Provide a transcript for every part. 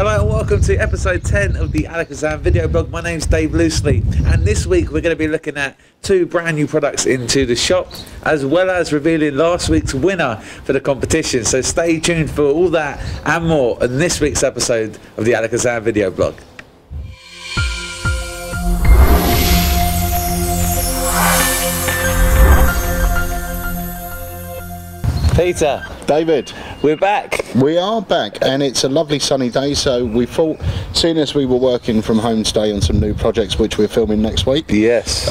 Hello and welcome to episode 10 of the Alakazam video blog. My name's Dave Loosely, and this week we're going to be looking at two brand new products into the shop, as well as revealing last week's winner for the competition. So stay tuned for all that and more on this week's episode of the Alakazam video blog. Peter. David. We're back. We are back, and it's a lovely sunny day, so we thought, seeing as we were working from home today on some new projects which we're filming next week, yes,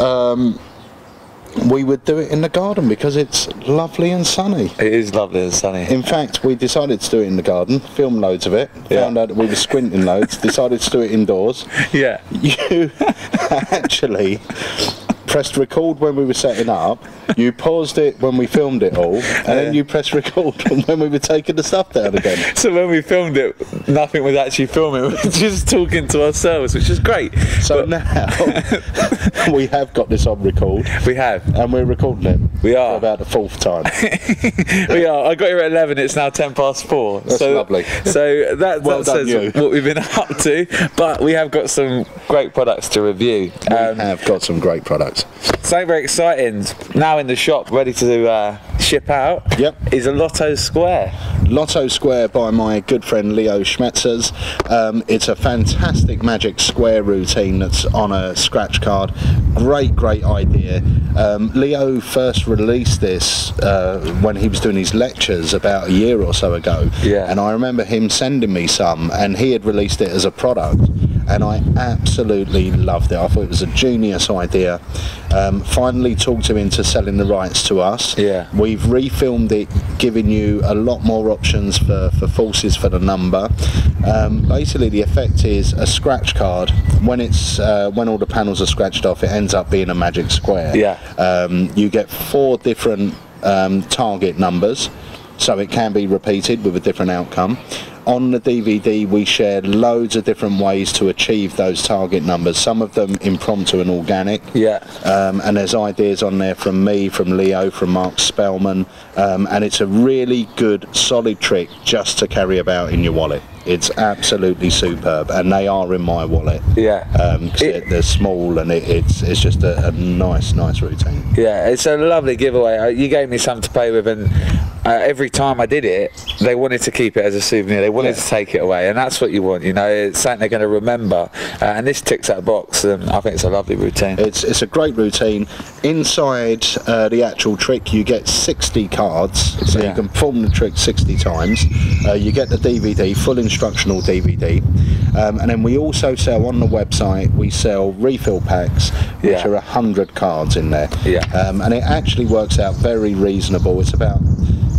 we would do it in the garden because it's lovely and sunny. It is lovely and sunny. In fact, we decided to do it in the garden, filmed loads of it, found out that we were squinting loads, decided to do it indoors. Yeah. You actually pressed record when we were setting up, you paused it when we filmed it all, and then you pressed record when we were taking the stuff down again. So when we filmed it, nothing was actually filming, we were just talking to ourselves, which is great. So now we have got this on record. We have. And we're recording it. We are. For about the fourth time. We are. I got here at 11, it's now 10 past 4. That's so lovely. So that says you. what we've been up to, but we have got some great products to review. We have got some great products. So very exciting. Now in the shop, ready to ship out, is a Lotto Square. Lotto Square by my good friend Leo Schmetzers. It's a fantastic magic square routine that's on a scratch card. Great idea. Leo first released this when he was doing his lectures about a year or so ago. Yeah. And I remember him sending me some, and he had released it as a product, and I absolutely loved it. I thought it was a genius idea. Finally talked him into selling the rights to us. Yeah. We've refilmed it, giving you a lot more options for forces for the number. Basically the effect is a scratch card. When it's when all the panels are scratched off, it ends up being a magic square. Yeah. You get 4 different target numbers, so it can be repeated with a different outcome. On the DVD we shared loads of different ways to achieve those target numbers, some of them impromptu and organic. Yeah. And there's ideas on there from me, from Leo, from Mark Spellman, and it's a really good solid trick just to carry about in your wallet. It's absolutely superb, and they are in my wallet. Yeah. They're small, and it's just a nice routine. Yeah, it's a lovely giveaway. You gave me something to play with, and every time I did it, they wanted to keep it as a souvenir. They wanted to take it away, and that's what you want. You know, it's something they're going to remember. And this ticks that box, and I think it's a lovely routine. It's a great routine. Inside the actual trick, you get 60 cards, so you can perform the trick 60 times. You get the DVD, full instructional DVD, and then we also sell on the website, we sell refill packs which are 100 cards in there. And it actually works out very reasonable. It's about,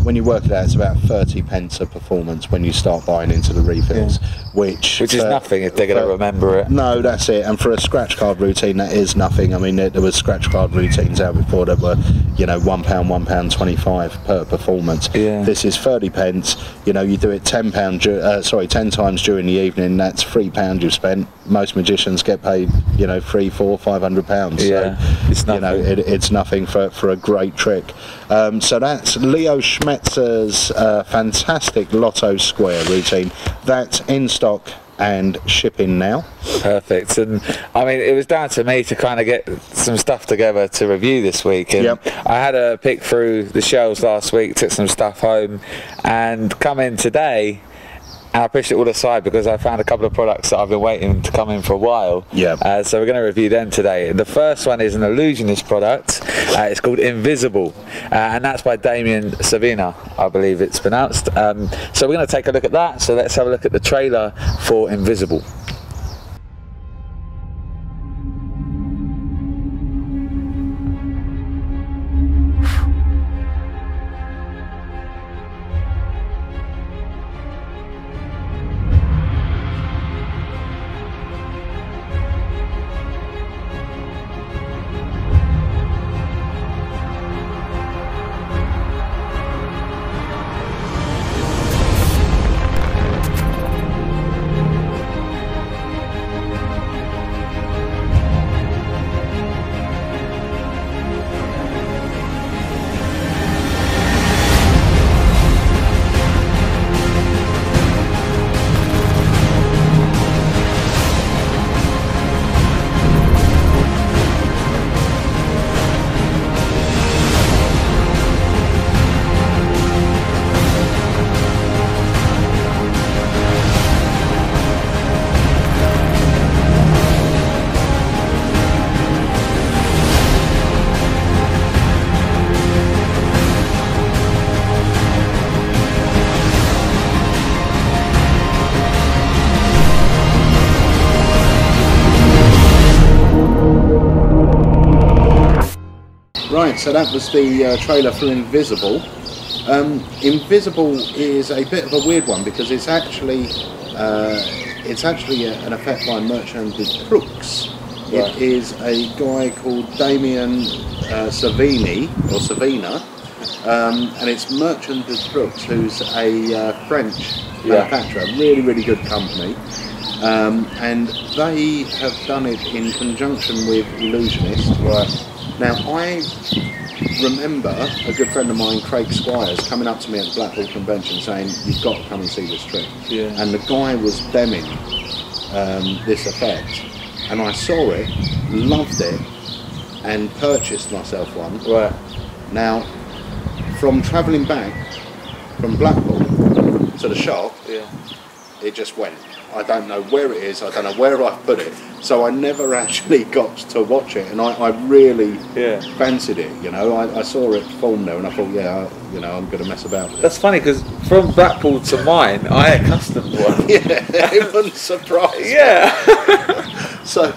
when you work it out, it's about 30 pence a performance when you start buying into the refills, which is nothing if they're going to remember it. No, that's it. And for a scratch card routine, that is nothing. I mean, there was scratch card routines out before that were, you know, £1.25 per performance. This is 30 pence. You know, you do it 10 times during the evening, that's £3 you've spent. Most magicians get paid, you know, £300, £400, £500. So, it's nothing. You know, it's nothing for a great trick. So that's Leo Schmetzer's fantastic Lotto Square routine. That's in stock and shipping now. Perfect. And I mean, it was down to me to kind of get some stuff together to review this week, and I had a pick through the shelves last week, took some stuff home, and come in today and I pushed it all aside because I found a couple of products that I've been waiting to come in for a while. So we're going to review them today. The first one is an illusionist product. It's called Invisible, and that's by Damien Savina, I believe it's pronounced. So we're going to take a look at that. So let's have a look at the trailer for Invisible. Right, so that was the trailer for Invisible. Invisible is a bit of a weird one because it's actually an effect by Merchant de Crooks. Right. It is a guy called Damien Savini or Savina, and it's Merchant de Crooks, who's a French manufacturer, really good company. And they have done it in conjunction with Illusionist. Right. Now, I remember a good friend of mine, Craig Squires, coming up to me at the Blackpool Convention saying, "You've got to come and see this trick." Yeah. And the guy was demming this effect, and I saw it, loved it, and purchased myself one. Right. Now, from travelling back from Blackpool to the shop, it just went. I don't know where it is, I don't know where I've put it, so I never actually got to watch it, and I really fancied it, you know. I saw it form there and I thought, I'm going to mess about with it. That's funny because from Blackpool to mine, I had a custom one. Yeah, it wasn't surprised. Yeah. So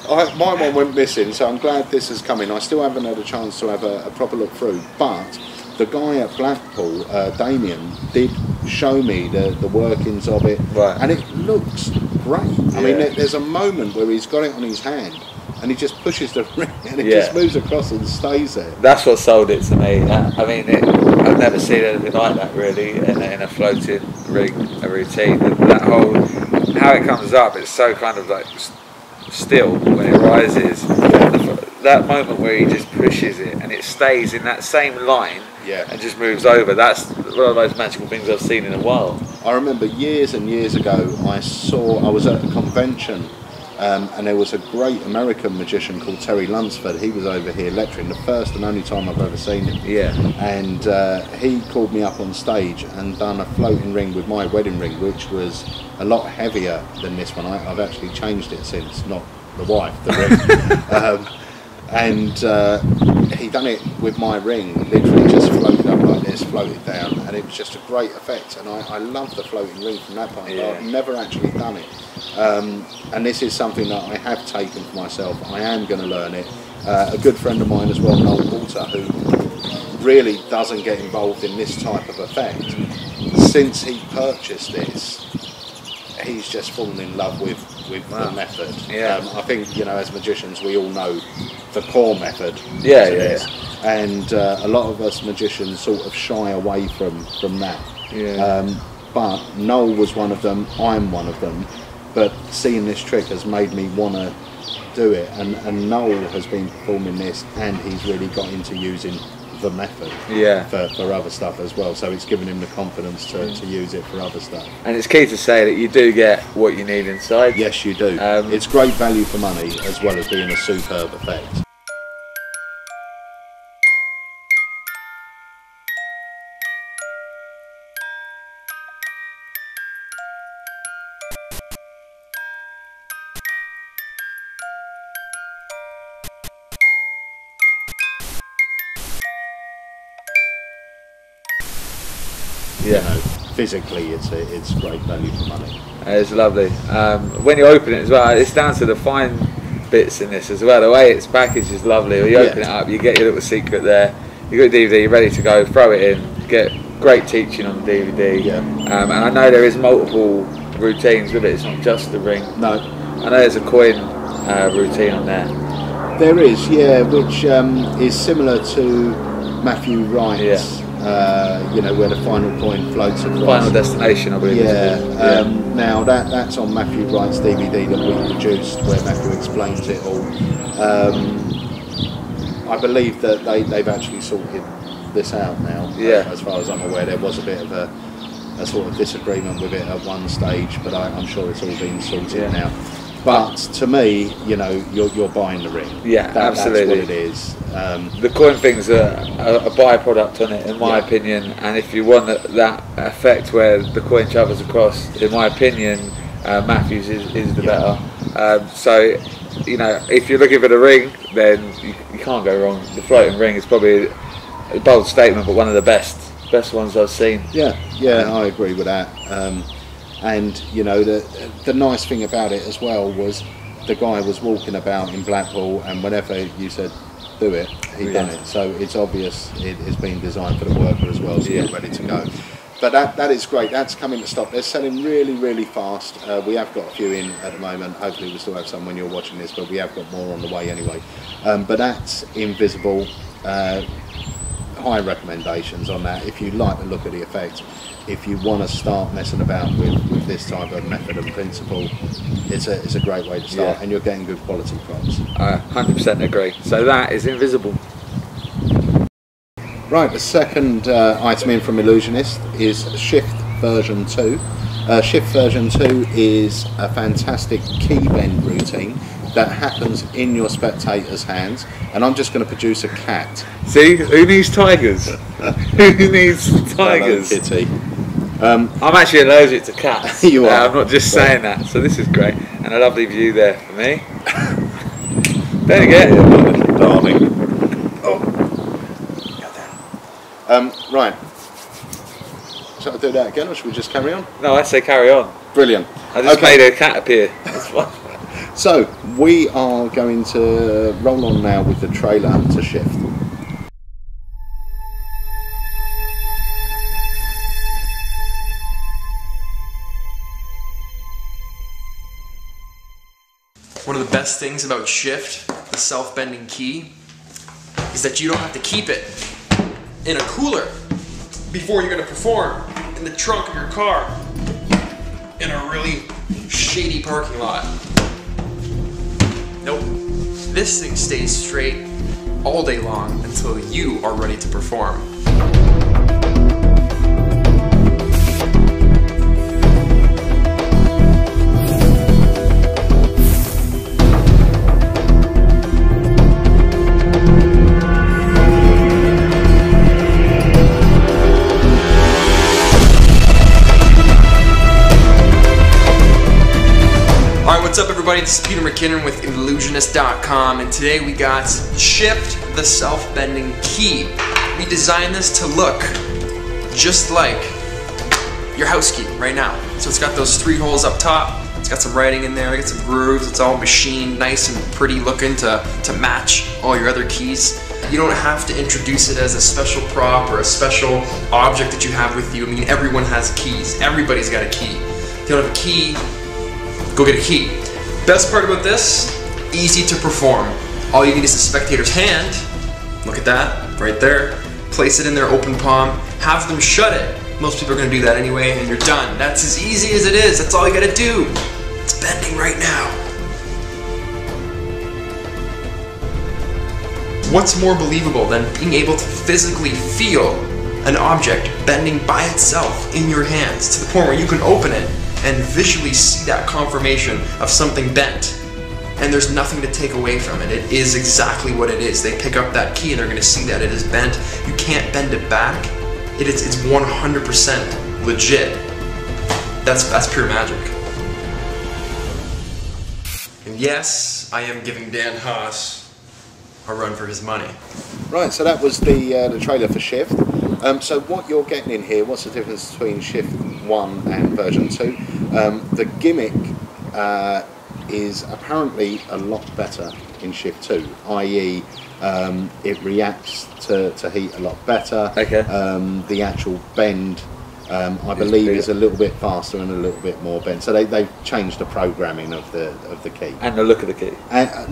my one went missing, so I'm glad this is coming. I still haven't had a chance to have a proper look through, but the guy at Blackpool, Damien, did show me the workings of it, and it looks great. I mean, there's a moment where he's got it on his hand, and he just pushes the ring, and it just moves across and stays there. That's what sold it to me. I mean, I've never seen anything like that really in a floating ring, a routine. That whole, how it comes up, it's so kind of like still when it rises. That moment where he just pushes it and it stays in that same line and just moves over, that's one of those magical things I've seen in a while. I remember years and years ago I was at a convention and there was a great American magician called Terry Lunsford. He was over here lecturing, the first and only time I've ever seen him. Yeah. And he called me up on stage and done a floating ring with my wedding ring, which was a lot heavier than this one. I've actually changed it since, not the wife, the ring. And he done it with my ring, literally just floated up like this, floated down, and it was just a great effect. And I love the floating ring from that point. I've never actually done it, and this is something that I have taken for myself. I am going to learn it. A good friend of mine as well, Noel Walter, who really doesn't get involved in this type of effect. Since he purchased this, he's just fallen in love with the method. I think, you know, as magicians we all know the core method. And a lot of us magicians sort of shy away from that. But Noel was one of them, I'm one of them, but seeing this trick has made me want to do it, and Noel has been performing this and he's really got into using the method for other stuff as well, so it's given him the confidence to use it for other stuff. And it's key to say that you do get what you need inside. Yes, you do. It's great value for money as well as being a superb effect. You know, physically it's great value for money. It's lovely. When you open it as well, it's down to the fine bits in this as well. The way it's packaged is lovely. When you open it up, you get your little secret there. You got a DVD, you're ready to go, throw it in, get great teaching on the DVD. And I know there is multiple routines with it, it's not just the ring. No. I know there's a coin routine on there. There is, which is similar to Matthew Wright's. You know, where the final coin floats across. Final Destination, I believe. Now that's on Matthew Wright's DVD that we produced, where Matthew explains it all. I believe that they've actually sorted this out now. As far as I'm aware, there was a bit of a sort of disagreement with it at one stage, but I'm sure it's all been sorted now. But to me, you know, you're buying the ring. Absolutely. That's what it is. The coin thing's a byproduct on it, in my opinion. And if you want that effect where the coin travels across, in my opinion, Matthews is the better. So, you know, if you're looking for the ring, then you can't go wrong. The floating ring is probably a bold statement, but one of the best ones I've seen. I agree with that. And you know, the nice thing about it as well was the guy was walking about in Blackpool, and whenever you said do it, he done it. So it's obvious it's been designed for the worker as well, so you're ready to go. But that is great. That's coming to stock. They're selling really, really fast. We have got a few in at the moment. Hopefully we'll still have some when you're watching this, but we have got more on the way anyway. But that's invisible. High recommendations on that. If you like the look of the effect, if you want to start messing about with this type of method and principle, it's a great way to start, and you're getting good quality props. I 100% agree. So that is invisible. Right, the second item in from Illusionist is Shift version 2. Shift version 2 is a fantastic key bend routine that happens in your spectator's hands, and I'm just going to produce a cat. See, who needs tigers? Who needs tigers? Hello, Kitty. I'm actually allergic to cats. You are. I'm not just saying that, so this is great. And a lovely view there for me. There you go. Darling. Right. Shall I do that again, or should we just carry on? No, I say carry on. Brilliant. I just made a cat appear. That's fine. So, we are going to roll on now with the trailer to Shift. One of the best things about Shift, the self-bending key, is that you don't have to keep it in a cooler before you're going to perform in the trunk of your car in a really shady parking lot. Nope. This thing stays straight all day long until you are ready to perform. What's up, everybody? This is Peter McKinnon with Illusionist.com, and today we got Shift, the self-bending key. We designed this to look just like your house key right now. So it's got those 3 holes up top, it's got some writing in there, it's got some grooves, it's all machined, nice and pretty looking to match all your other keys. You don't have to introduce it as a special prop or a special object that you have with you. I mean, everyone has keys. Everybody's got a key. If you don't have a key, go get a key. Best part about this, easy to perform. All you need is the spectator's hand. Look at that, right there. Place it in their open palm, have them shut it. Most people are gonna do that anyway, and you're done. That's as easy as it is, that's all you gotta do. It's bending right now. What's more believable than being able to physically feel an object bending by itself in your hands to the point where you can open it and visually see that confirmation of something bent, and there's nothing to take away from it. It is exactly what it is. They pick up that key and they're going to see that it is bent. You can't bend it back. It's 100% legit. That's pure magic. And yes, I am giving Dan Haas a run for his money. Right, so that was the trailer for Shift. So what you're getting in here, what's the difference between Shift 1 and version 2? The gimmick is apparently a lot better in Shift 2, i.e. It reacts to heat a lot better. Okay. The actual bend, I believe, is a little bit faster and a little bit more bend. So they've changed the programming of the key. And the look of the key.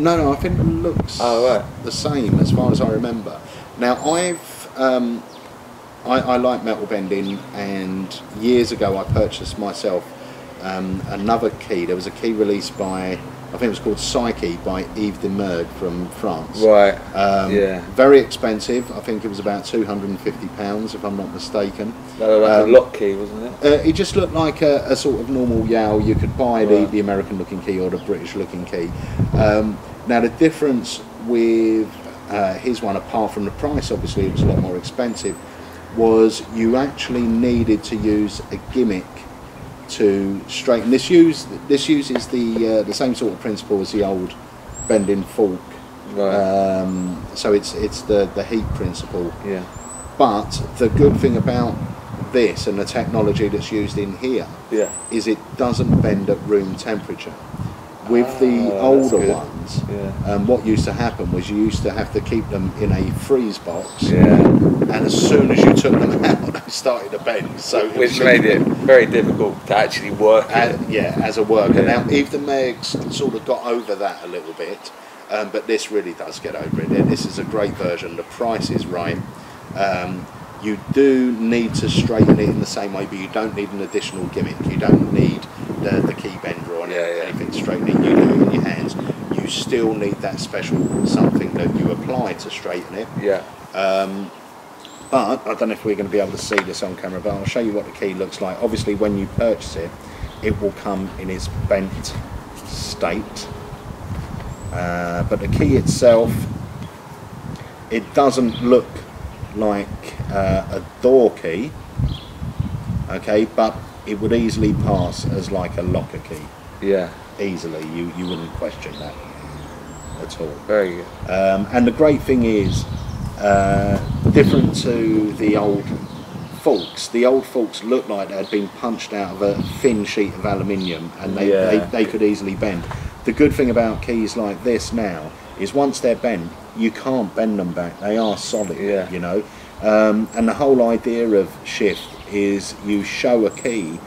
No, I think it looks the same as far as I remember. Now I like metal bending, and years ago I purchased myself another key. There was a key released by, I think it was called Psyche by Yves Demergue from France. Right, Very expensive. I think it was about £250 if I'm not mistaken. Like a lock key, wasn't it? It just looked like a sort of normal Yao. You could buy the American looking key or the British looking key. Now the difference with his one, apart from the price, obviously it was a lot more expensive, was you actually needed to use a gimmick to straighten. This uses the same sort of principle as the old bending fork. Right. So it's the heat principle. Yeah. But the good thing about this and the technology that's used in here is it doesn't bend at room temperature. With the older good. ones, Yeah. what used to happen was you used to have to keep them in a freeze box, Yeah. and as soon as you took them out, they started to bend. So it Which was made it very difficult to actually work it. yeah, as a worker. Yeah. Now, Eve the Meg's sort of got over that a little bit, but this really does get over it. This is a great version. The price is right. You do need to straighten it in the same way, but you don't need an additional gimmick. You don't need the key bender or anything to straighten it. You do it in your hands. You still need that special something that you apply to straighten it. Yeah. But I don't know if we're going to be able to see this on camera, but I'll show you what the key looks like. Obviously, when you purchase it, it will come in its bent state. But the key itself, it doesn't look like a door key, okay, but it would easily pass as like a locker key. Yeah. Easily, you wouldn't question that at all. Very good. And the great thing is, different to the old forks looked like they had been punched out of a thin sheet of aluminium, and they could easily bend. The good thing about keys like this now is once they're bent, you can't bend them back. They are solid, you know. And the whole idea of shift is you show a key,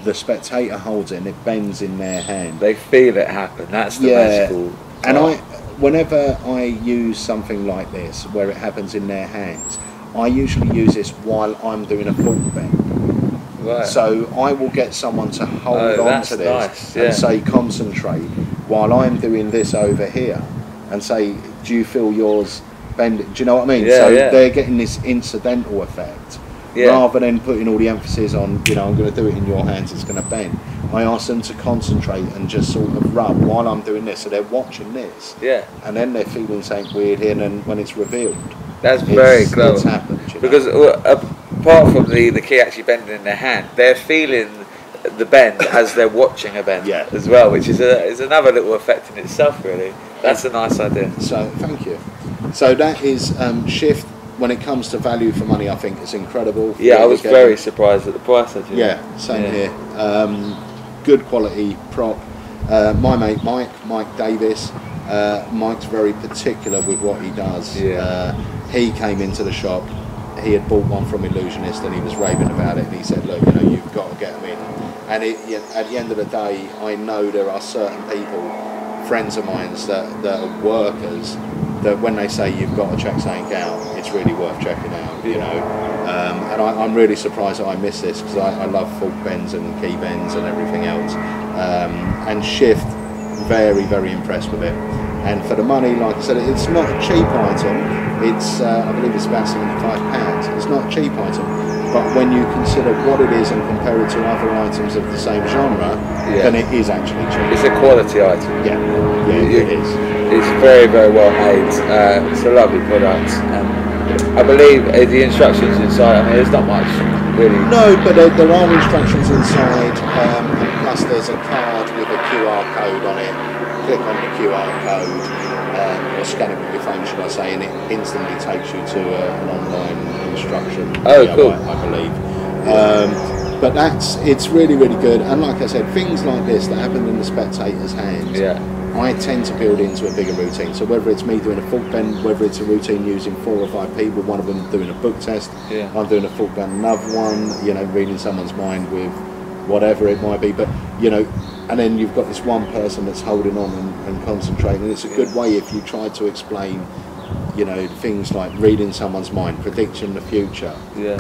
the spectator holds it and it bends in their hand. They feel it happen. That's the magical and part. whenever I use something like this where it happens in their hands, I usually use this while I'm doing a fork bend. Right. So I will get someone to hold on to this and say concentrate while I'm doing this over here, and say, do you feel yours bend? Do you know what I mean? They're getting this incidental effect rather than putting all the emphasis on, you know, I'm going to do it in your hands, it's going to bend. I ask them to concentrate and just sort of rub while I'm doing this, so they're watching this, and then they're feeling something weird here, and then when it's revealed, that's very clever. It's happened, you know? Because apart from the key actually bending in their hand, they're feeling the bend as they're watching a bend as well, which is another little effect in itself, really. That's a nice idea. So thank you. So that is shift. When it comes to value for money, I think it's incredible. Yeah, I was very surprised at the price. Actually. Yeah, same here. Good quality prop. My mate Mike Davis, Mike's very particular with what he does. He came into the shop, he had bought one from Illusionist and he was raving about it, and he said, look, you know, you've got to get them in. And at the end of the day, I know there are certain people, friends of mine that are workers, that when they say you've got to check something out, it's really worth checking out, you know. And I'm really surprised that I missed this, because I love fork bends and key bends and everything else. And Shift, very, very impressed with it. And for the money, like I said, it's not a cheap item. It's I believe it's about £75. It's not a cheap item, but when you consider what it is and compare it to other items of the same genre, then it is actually cheap. It's a quality item. Yeah, it is. It's very, very well made. It's a lovely product. I believe the instructions inside, I mean, there's not much really. No, but there are instructions inside, plus there's a card with a QR code on it. Click on the QR code, or scan it with your phone, should I say, and it instantly takes you to an online instruction video, cool. I believe. But it's really, really good. And like I said, things like this that happen in the spectator's hands, I tend to build into a bigger routine. So whether it's me doing a fork bend, whether it's a routine using 4 or 5 people, one of them doing a book test, I'm doing a fork bend, another one, you know, reading someone's mind with whatever it might be, but you know, and then you've got this one person that's holding on and concentrating. And it's a good way if you try to explain, you know, things like reading someone's mind, predicting the future,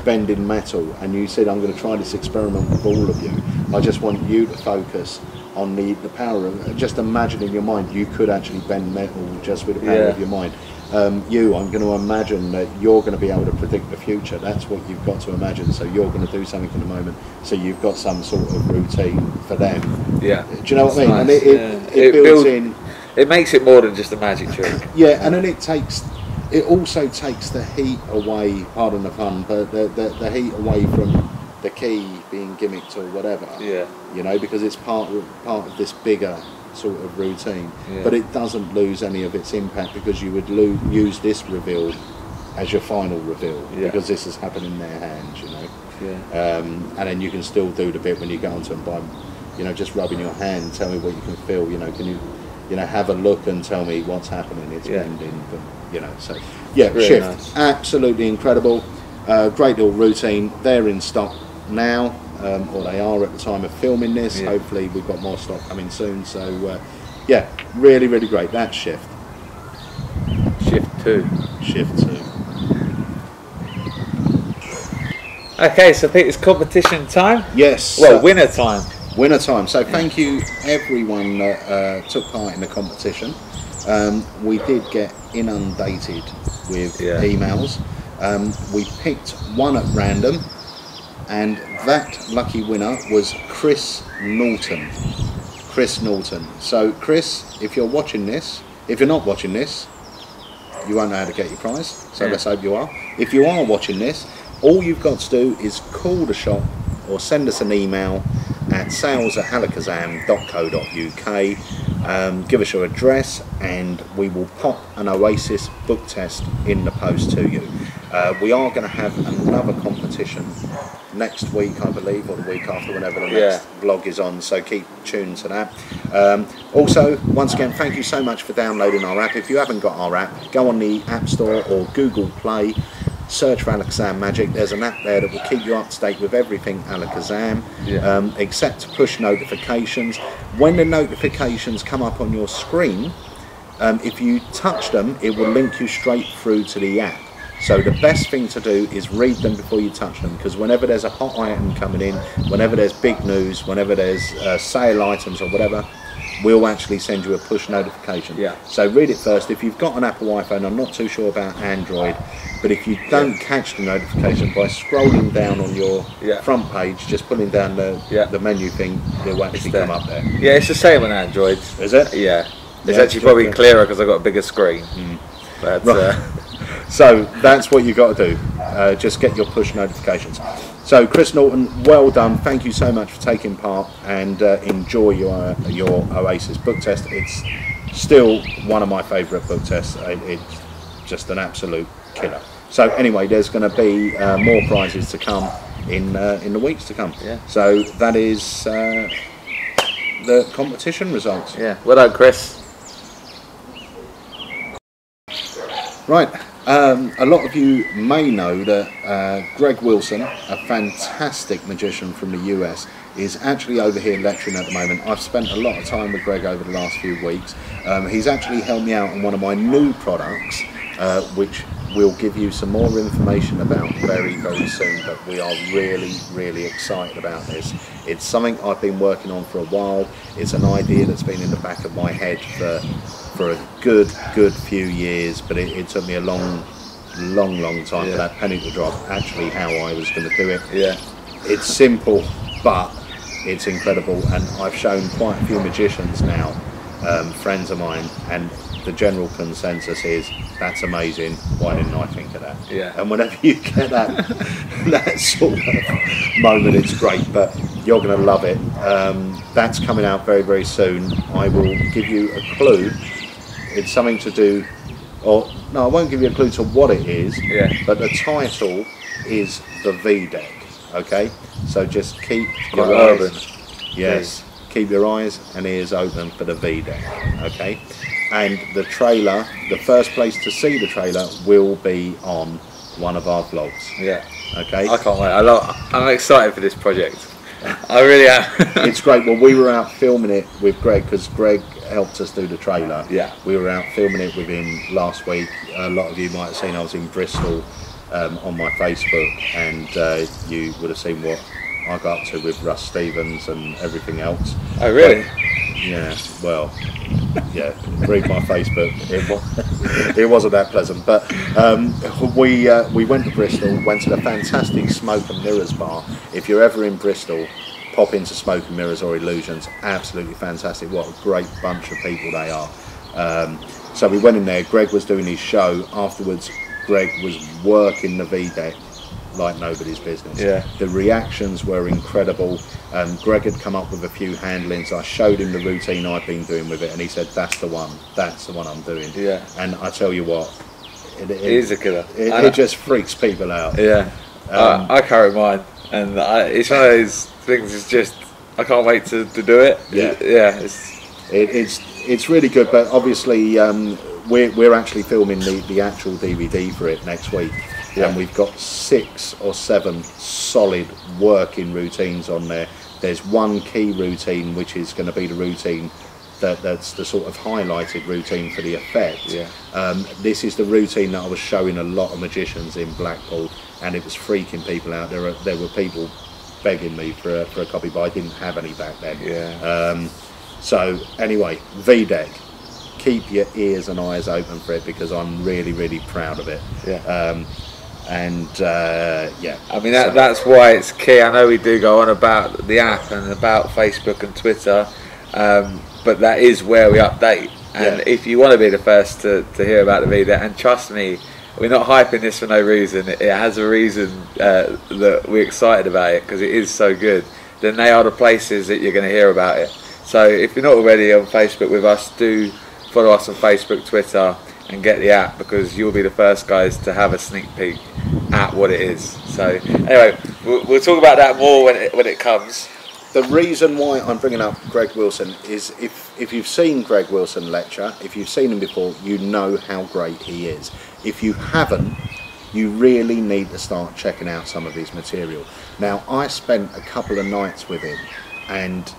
bending metal, and you said, I'm going to try this experiment with all of you. I just want you to focus on the power of, just imagine in your mind, you could actually bend metal just with the power of your mind. I'm going to imagine that you're going to be able to predict the future. That's what you've got to imagine. So you're going to do something in the moment. So you've got some sort of routine for them. Yeah. Do you know what I mean? Nice. And it builds in. It makes it more than just a magic trick. And then it also takes the heat away. Pardon the pun, but the heat away from the key being gimmicked or whatever. You know, because it's part of this bigger sort of routine, but it doesn't lose any of its impact, because you would use this reveal as your final reveal, because this has happened in their hands, you know. And then you can still do the bit when you go onto and buy you know, just rubbing your hand, tell me what you can feel, you know, can you, you know, have a look and tell me what's happening. It's bending, but, you know, so yeah, really Shift, nice. absolutely incredible. Great little routine. They're in stock now, or they are at the time of filming this. Hopefully we've got more stock coming soon. So yeah, really, really great. That's Shift. Shift 2. Shift 2. Okay, so I think it's competition time. Yes. Well, winner time. Winner time. So thank you everyone that took part in the competition. We did get inundated with emails. We picked one at random, and that lucky winner was Chris Norton. Chris Norton. So Chris, if you're watching this, if you're not watching this, you won't know how to get your prize. So let's hope you are. If you are watching this, all you've got to do is call the shop or send us an email at sales@alakazam.co.uk. Give us your address and we will pop an Oasis book test in the post to you. We are going to have another competition next week, I believe, or the week after, whenever the next vlog is on, so keep tuned to that. Also, once again, thank you so much for downloading our app. If you haven't got our app, go on the App Store or Google Play, search for Alakazam Magic. There's an app there that will keep you up to date with everything Alakazam, except push notifications. When the notifications come up on your screen, if you touch them, it will link you straight through to the app. So the best thing to do is read them before you touch them, because whenever there's a hot item coming in, whenever there's big news, whenever there's sale items or whatever, we'll actually send you a push notification. So read it first. If you've got an Apple iPhone, I'm not too sure about Android, but if you don't catch the notification, by scrolling down on your front page, just pulling down the menu thing, it will actually come up there. Yeah, it's the same on Android. Is it? Yeah. It's actually probably clearer because I've got a bigger screen. But, so that's what you got to do. Just get your push notifications. So Chris Norton, well done. Thank you so much for taking part, and enjoy your Oasis book test. It's still one of my favourite book tests. It's just an absolute killer. So anyway, there's going to be more prizes to come in the weeks to come. So that is the competition results. Well done, Chris. Right. A lot of you may know that Greg Wilson, a fantastic magician from the US, is actually over here lecturing at the moment. I've spent a lot of time with Greg over the last few weeks. He's actually helped me out on one of my new products, which we'll give you some more information about very, very soon, but we are really, really excited about this. It's something I've been working on for a while. It's an idea that's been in the back of my head for a good few years, but it took me a long time for that penny to drop, actually, how I was going to do it. It's simple, but it's incredible, and I've shown quite a few magicians now, friends of mine, and the general consensus is, that's amazing, why didn't I think of that? And whenever you get that sort of moment, it's great, but you're going to love it. That's coming out very, very soon. I will give you a clue. It's something to do, or no, I won't give you a clue to what it is, but the title is the V-Deck, okay? So just keep your eyes, keep your eyes and ears open for the V-Deck, okay? And the trailer, the first place to see the trailer will be on one of our vlogs. Okay? I can't wait. I'm excited for this project. I really am. It's great. Well, we were out filming it with Greg, because Greg helped us do the trailer. We were out filming it with him last week. A lot of you might have seen I was in Bristol on my Facebook, and you would have seen what I got up to with Russ Stevens and everything else. Oh, really? But, read my Facebook. It wasn't that pleasant, but we went to Bristol, went to the fantastic Smoke and Mirrors bar. If you're ever in Bristol, pop into Smoke and Mirrors or Illusions. Absolutely fantastic. What a great bunch of people they are. So we went in there. Greg was doing his show. Afterwards, Greg was working the V-Deck like nobody's business. The reactions were incredible. Greg had come up with a few handlings. I showed him the routine I'd been doing with it, and he said, that's the one I'm doing. And I tell you what, it is a killer. It just freaks people out. I carry mine, and it's one of those things. It's just I can't wait to do it. Yeah. It's really good, but obviously we're actually filming the actual DVD for it next week, and we've got 6 or 7 solid working routines on there. There's one key routine which is going to be the routine that's the sort of highlighted routine for the effect. This is the routine that I was showing a lot of magicians in Blackpool, and it was freaking people out. There were people begging me for a copy, but I didn't have any back then. So anyway, VDEC, keep your ears and eyes open for it, because I'm really, really proud of it. I mean, that's why it's key. I know we do go on about the app and about Facebook and Twitter, but that is where we update. And if you want to be the first to hear about the VDEC, and trust me, we're not hyping this for no reason. It has a reason that we're excited about it, because it is so good. Then they are the places that you're going to hear about it. So if you're not already on Facebook with us, do follow us on Facebook, Twitter, and get the app, because you'll be the first guys to have a sneak peek at what it is. So anyway, we'll talk about that more when it comes. The reason why I'm bringing up Greg Wilson is if you've seen Greg Wilson lecture, if you've seen him before, you know how great he is. If you haven't, you really need to start checking out some of his material. Now, I spent a couple of nights with him, and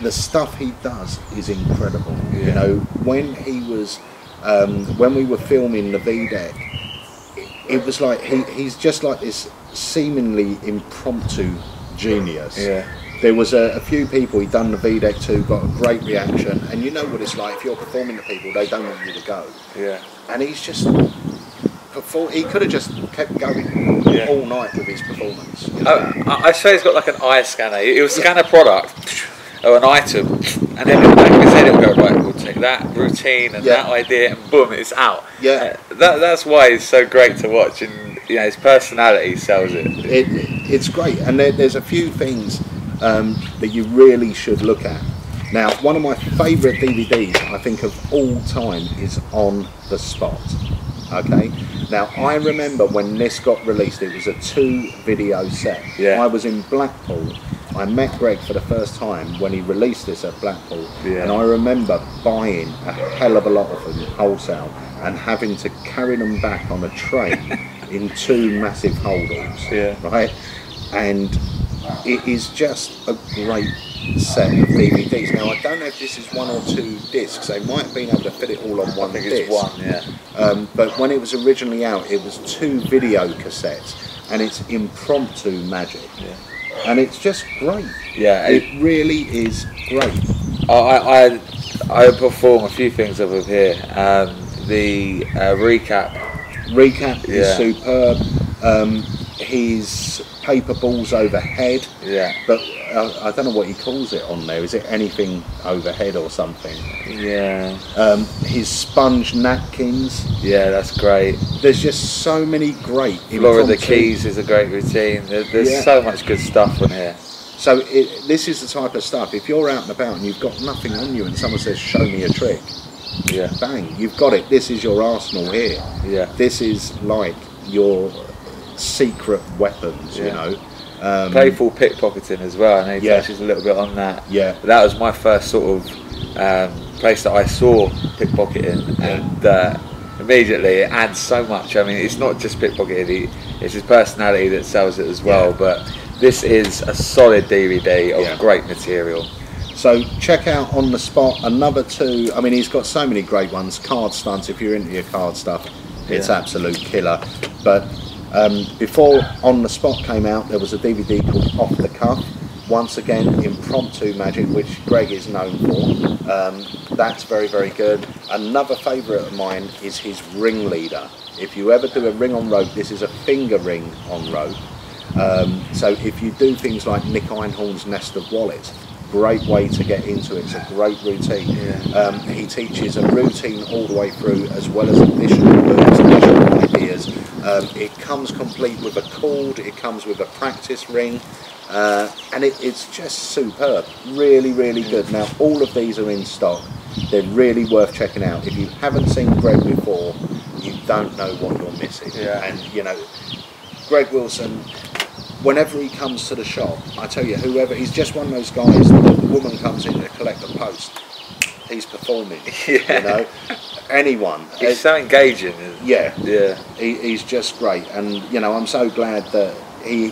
the stuff he does is incredible. You know, when he was when we were filming the VDEC, it was like he's just like this seemingly impromptu genius. There was a few people he'd done the VDEC to, got a great reaction, and you know what it's like, if you're performing to people, they don't want you to go. And he's just he could have just kept going all night with his performance. You know? I say he's got like an eye scanner. He'll scan a product or an item, and then in the back of his head it'll go, right, we'll take that routine and that idea, and boom, it's out. That's why it's so great to watch, and you know, his personality sells it. It's great, and there's a few things that you really should look at. Now, one of my favourite DVDs, I think, of all time is On the Spot. Okay, now I remember when this got released, it was a 2-video set. I was in Blackpool. I met Greg for the first time when he released this at Blackpool, and I remember buying a hell of a lot of them wholesale and having to carry them back on a train in 2 massive holdalls. Right, and it is just a great set of DVDs. Now, I don't know if this is 1 or 2 discs. They might have been able to fit it all on one disc. I think it's 1, but when it was originally out, it was 2 video cassettes, and it's impromptu magic. And it's just great. It really is great. I perform a few things over here. The recap is superb. His paper balls overhead, but I don't know what he calls it on there. Is it anything overhead or something? His sponge napkins, that's great. There's just so many great. Floor of the Keys is a great routine. There's so much good stuff on here. So this is the type of stuff, if you're out and about and you've got nothing on you and someone says, show me a trick, bang, you've got it. This is your arsenal here. This is like your secret weapons, you know. Playful pickpocketing as well. I know he touches a little bit on that. But that was my first sort of place that I saw pickpocketing, and immediately it adds so much. I mean, it's not just pickpocketing, it's his personality that sells it as well. But this is a solid DVD of great material. So check out On the Spot. Another 2, I mean, he's got so many great ones. Card stunts, if you're into your card stuff, it's absolute killer. But before On the Spot came out, there was a DVD called Off the Cuff. Once again, impromptu magic, which Greg is known for. That's very, very good. Another favourite of mine is his ringleader. If you ever do a ring on rope, this is a finger ring on rope. So if you do things like Nick Einhorn's Nest of Wallets, great way to get into it. It's a great routine. He teaches a routine all the way through, as well as additional moves, additional ideas. It comes complete with a cord, it comes with a practice ring, and it's just superb. Really, really good. Now, all of these are in stock. They're really worth checking out. If you haven't seen Greg before, you don't know what you're missing. And you know, Greg Wilson, whenever he comes to the shop, I tell you, whoever, he's just one of those guys that the woman comes in to collect the post, he's performing. You know, anyone. He's so engaging. Yeah, yeah. He's just great, and you know, I'm so glad that he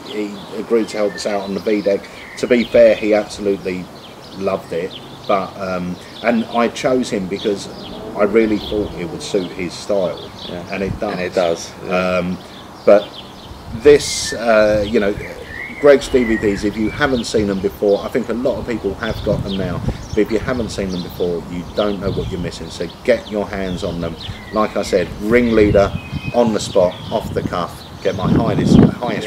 agreed to help us out on the V deck. To be fair, he absolutely loved it, but and I chose him because I really thought it would suit his style, and it does. And it does. Yeah. But this, you know, Greg's DVDs, if you haven't seen them before, I think a lot of people have got them now, but if you haven't seen them before, you don't know what you're missing, so get your hands on them. Like I said, ringleader, on the spot, off the cuff, get my highest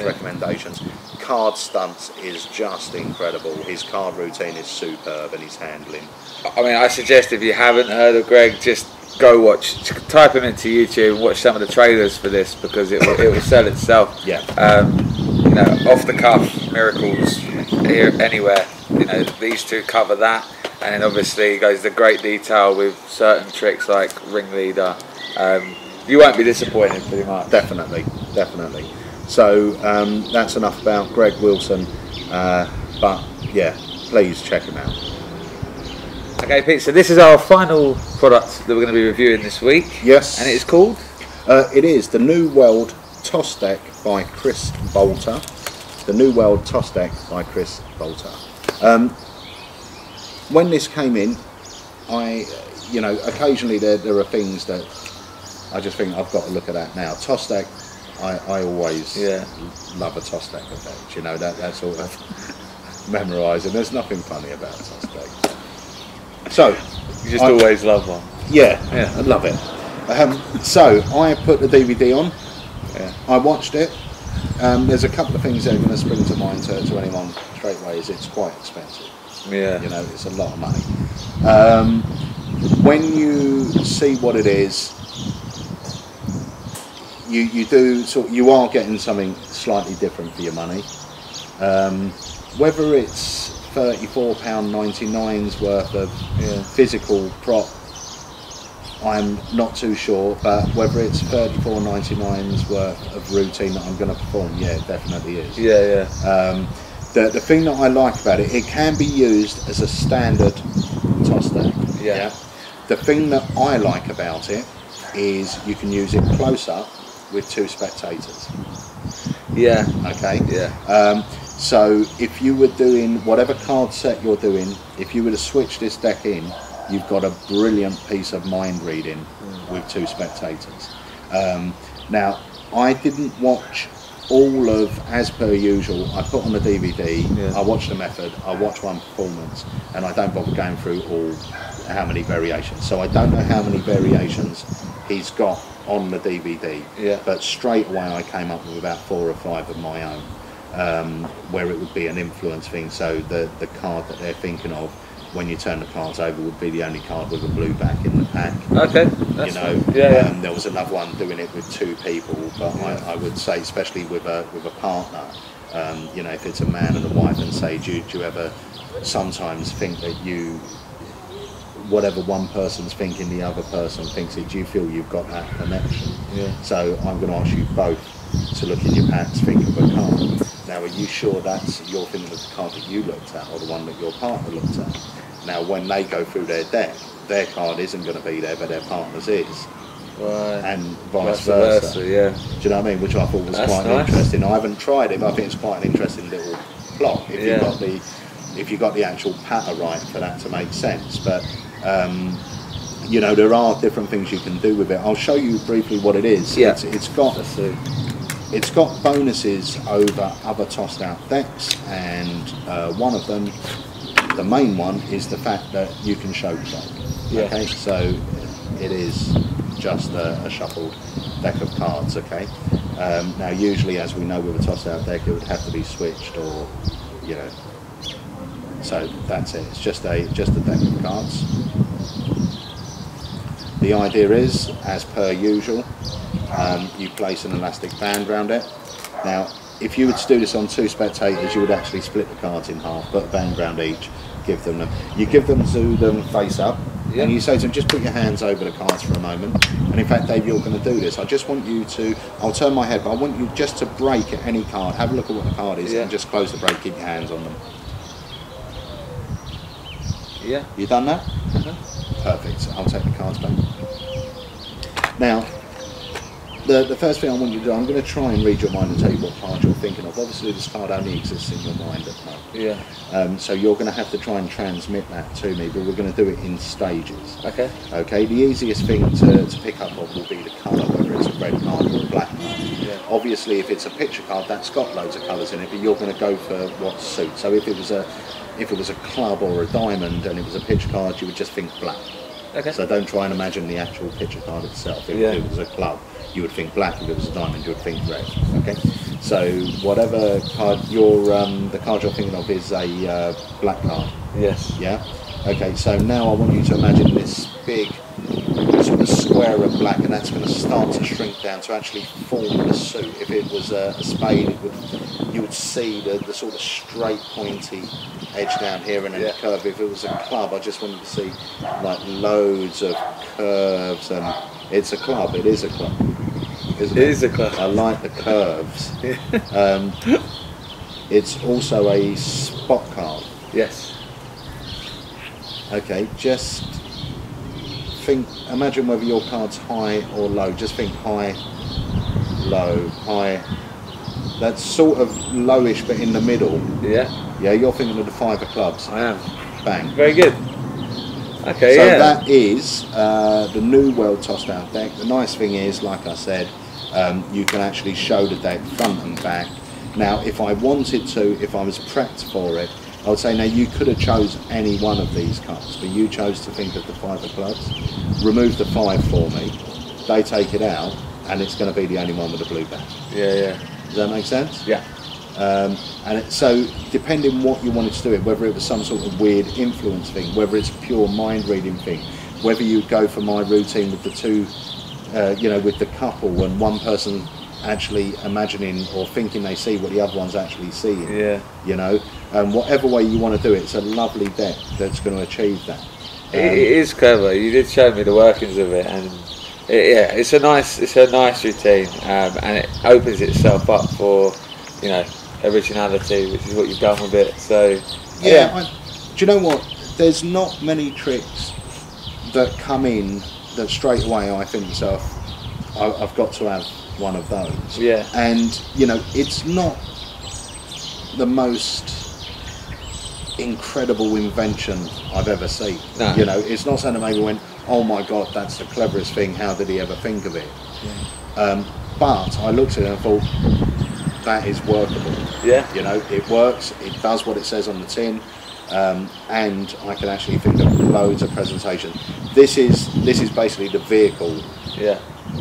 recommendations. Card stunts is just incredible. His card routine is superb, and his handling. I mean, I suggest if you haven't heard of Greg, just go watch, type him into YouTube and watch some of the trailers for this, because it will sell itself. Yeah. You know, off the cuff miracles here anywhere. You know, these two cover that, and then obviously goes the great detail with certain tricks like ringleader. You won't be disappointed, pretty much. Definitely, definitely. So that's enough about Greg Wilson, but yeah, please check him out. Okay, Pete, so this is our final product that we're going to be reviewing this week. Yes. And it is called? It is the New World Toss Deck by Chris Bolter. The New World Toss Deck by Chris Bolter. When this came in, you know, occasionally there are things that I just think I've got to look at that now. Toss deck, I always love a toss deck effect. You know, that's sort of memorising. There's nothing funny about a toss deck. So you just always love one. Yeah, I love it. So I put the DVD on. Yeah. I watched it. There's a couple of things that are going to spring to mind to anyone straight away. Is it's quite expensive. Yeah. You know, it's a lot of money. When you see what it is, you are getting something slightly different for your money. Whether it's £34.99's worth of physical prop, I'm not too sure, but whether it's £34.99's worth of routine that I'm going to perform, yeah, it definitely is. Yeah, yeah. The thing that I like about it, it can be used as a standard toss deck. Yeah. The thing that I like about it is you can use it close up with 2 spectators. Yeah. Okay. Yeah. So if you were doing whatever card set you're doing, if you were to switch this deck in, you've got a brilliant piece of mind reading with 2 spectators. Now, I didn't watch all of As Per Usual. I put on the DVD, I watched the method, I watched one performance, and I don't bother going through how many variations. So I don't know how many variations he's got on the DVD, but straight away I came up with about 4 or 5 of my own, where it would be an influence thing. So the card that they're thinking of when you turn the cards over would be the only card with a blue back in the pack. Okay. You know, there was another one doing it with 2 people, but I would say, especially with a partner, you know, if it's a man and a wife, and say, do you ever sometimes think that whatever one person's thinking, the other person thinks it, do you feel you've got that connection? Yeah. So I'm going to ask you both to look in your packs, think of a card. Now, are you sure you're thinking of the card that you looked at, or the one that your partner looked at? Now, when they go through their deck, their card isn't going to be there, but their partner's is. Right. And vice versa. Yeah. Do you know what I mean? Which I thought was quite interesting. I haven't tried it, but I think it's quite an interesting little plot if you got the actual patter right for that to make sense. But you know, there are different things you can do with it. I'll show you briefly what it is. Yeah. It's got bonuses over other tossed out decks, and one of them, the main one, is the fact that you can show play. Yeah. Okay, so it is just a shuffled deck of cards. Okay. Now, usually, as we know, with a tossed out deck, it would have to be switched, or you know. So that's it. It's just a deck of cards. The idea is, as per usual, you place an elastic band around it. Now, if you were to do this on 2 spectators, you would actually split the cards in half, put a band around each, give them. You give them to them face up, Yeah. And you say to them, just put your hands over the cards for a moment. And in fact, Dave, you're going to do this. I just want you to, I'll turn my head, but I want you just to break at any card. Have a look at what the card is and just close the break, keep your hands on them. Yeah. You done that? Perfect. I'll take the cards back. Now, the first thing I want you to do, I'm going to try and read your mind and tell you what card you're thinking of. Obviously, this card only exists in your mind at the moment. Yeah. So you're going to have to try and transmit that to me, but we're going to do it in stages. Okay. Okay. The easiest thing to pick up on will be the colour, whether it's a red card or a black card. Yeah. Obviously, if it's a picture card, that's got loads of colours in it, but you're going to go for what suits. So if it was a club or a diamond and it was a picture card, you would just think black. Okay. So don't try and imagine the actual picture card itself. If it was a club, you would think black. If it was a diamond, you would think red. Okay. So whatever card the card you're thinking of is a black card. Yes. Yeah. Okay. So now I want you to imagine this big sort of square of black, and that's going to start to shrink down to actually form the suit. If it was a spade, you would see the sort of straight, pointy edge down here and then the curve. If it was a club, I just wanted to see like loads of curves, and it's a club. It is a club. Isn't it? It is a club. I like the curves. It's also a spot card. Yes. Okay, just imagine whether your card's high or low. Just think high, low, high. That's sort of lowish, but in the middle. Yeah. Yeah, you're thinking of the 5 of clubs. I am. Bang. Very good. Okay, so that is the new World Tossed Out deck. The nice thing is, like I said, you can actually show the deck front and back. Now, if I wanted to, if I was prepped for it, I would say, now you could have chose any one of these cards, but you chose to think of the 5 of clubs. Remove the 5 for me. They take it out, and it's going to be the only one with a blue back. Yeah, yeah. Does that make sense? Yeah. So depending what you wanted to do it, whether it was some sort of weird influence thing, whether it's a pure mind reading thing, whether you go for my routine with the two, with the couple and one person actually imagining or thinking they see what the other one's actually seeing. Yeah. Whatever way you want to do it, it's a lovely deck that's going to achieve that. It is clever. You did show me the workings of it, and it's a nice routine, and it opens itself up for originality, which is what you've done with it. So do you know what? There's not many tricks that come in that straight away I think to myself, I've got to have one of those. Yeah. And it's not the most incredible invention I've ever seen. No. It's not something that maybe went, oh my god, that's the cleverest thing, how did he ever think of it? Yeah. But I looked at it and thought, that is workable. Yeah. It works, it does what it says on the tin, and I can actually think of loads of presentations. This is basically the vehicle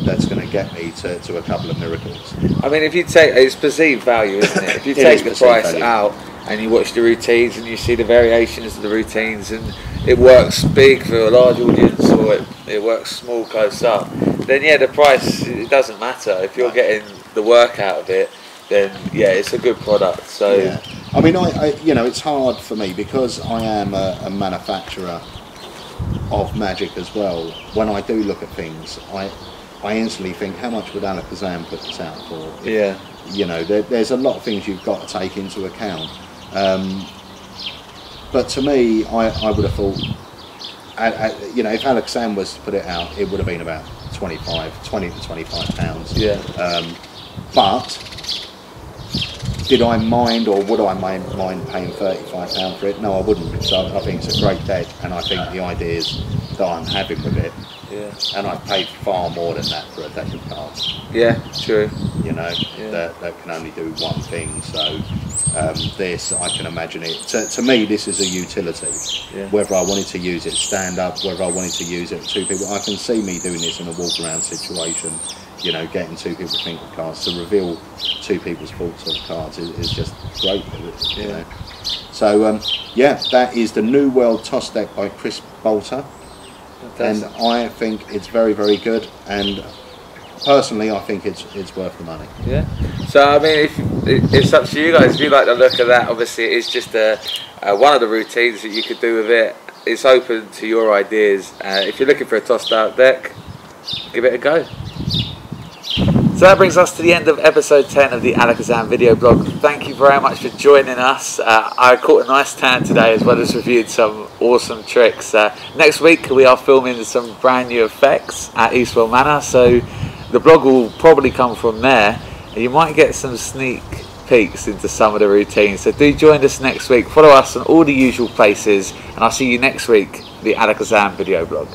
that's going to get me to a couple of miracles. I mean, if you take, it's perceived value, isn't it? If you take the price out and you watch the routines and you see the variations of the routines, and it works big for a large audience or it works small close up, then the price, it doesn't matter. If you're getting the work out of it, then it's a good product. So I mean, I it's hard for me because I am a manufacturer of magic as well. When I do look at things, I instantly think, how much would Alakazam put this out for? There's a lot of things you've got to take into account. But to me, I would have thought, if Alakazam was to put it out, it would have been about 20 to 25 pounds. Yeah. But did I mind, or would I mind paying £35 for it? No, I wouldn't, because I think it's a great deck, and I think the ideas that I'm having with it, and I've paid far more than that for a deck of cards. Yeah, true. That can only do one thing, so this, I can imagine it. To me, this is a utility. Yeah. Whether I wanted to use it stand up, whether I wanted to use it with 2 people, I can see me doing this in a walk around situation. Getting 2 people to think of cards, to reveal 2 people's thoughts of cards is just great. So that is the New World Toss deck by Chris Bolter. Fantastic. And I think it's very, very good, and personally I think it's worth the money. Yeah. So I mean, it's up to you guys. If you like the look of that, obviously it is just one of the routines that you could do with it. it's open to your ideas. If you're looking for a tossed out deck, give it a go. So that brings us to the end of episode 10 of the Alakazam video blog. Thank you very much for joining us. I caught a nice tan today, as well as reviewed some awesome tricks. Next week we are filming some brand new effects at Eastwell Manor, so the blog will probably come from there, and you might get some sneak peeks into some of the routines. So do join us next week. Follow us on all the usual places, and I'll see you next week, the Alakazam video blog.